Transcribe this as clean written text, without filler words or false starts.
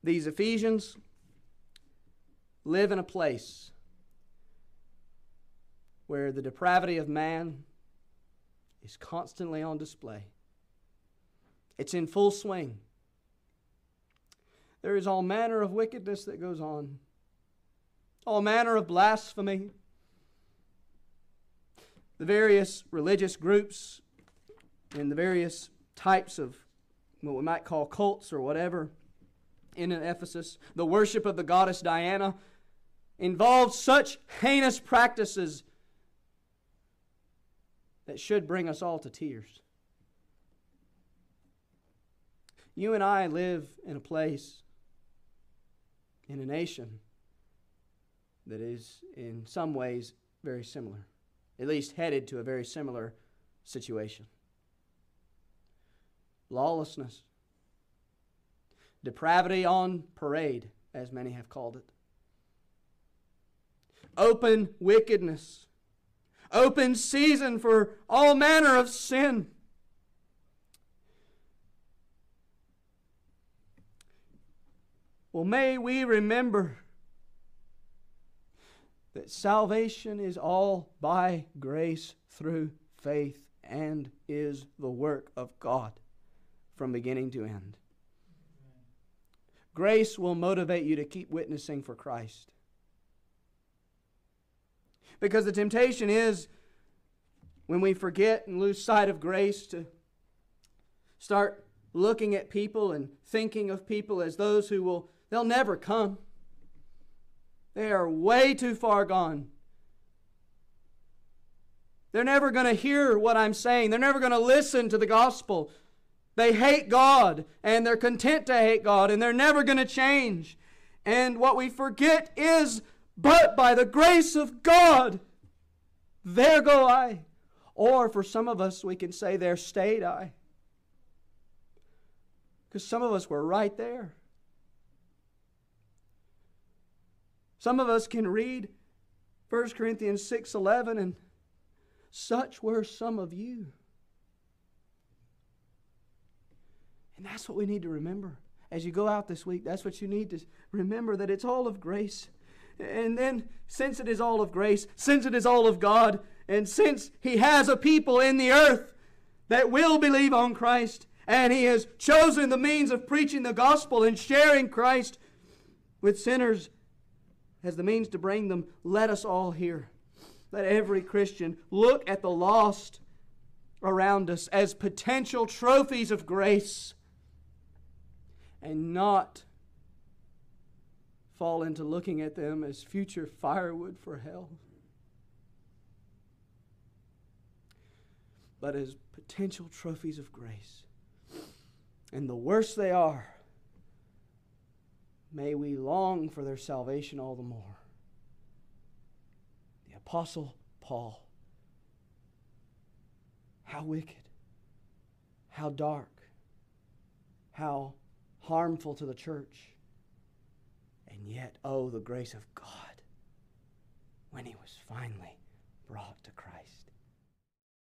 These Ephesians live in a place where the depravity of man is constantly on display. It's in full swing. There is all manner of wickedness that goes on, all manner of blasphemy. The various religious groups and the various types of what we might call cults or whatever in Ephesus, the worship of the goddess Diana, involved such heinous practices that should bring us all to tears. You and I live in a place, in a nation, that is in some ways very similar, at least headed to a very similar situation. Lawlessness, depravity on parade, as many have called it. Open wickedness, open season for all manner of sin. Well, may we remember that salvation is all by grace through faith and is the work of God from beginning to end. Grace will motivate you to keep witnessing for Christ. Because the temptation is, when we forget and lose sight of grace, to start looking at people and thinking of people as those who they'll never come. They are way too far gone. They're never going to hear what I'm saying. They're never going to listen to the gospel. They hate God, and they're content to hate God, and they're never going to change. And what we forget is, but by the grace of God, there go I. Or for some of us, we can say, there stayed I. Because some of us were right there. Some of us can read 1 Corinthians 6:11, and such were some of you. And that's what we need to remember. As you go out this week, that's what you need to remember, that it's all of grace. And then, since it is all of grace, since it is all of God, and since He has a people in the earth that will believe on Christ, and He has chosen the means of preaching the gospel and sharing Christ with sinners as the means to bring them, let us all here, let every Christian look at the lost around us as potential trophies of grace and not fall into looking at them as future firewood for hell, but as potential trophies of grace. And the worse they are, may we long for their salvation all the more. The Apostle Paul, how wicked, how dark, how harmful to the church, and yet, oh, the grace of God when he was finally brought to Christ.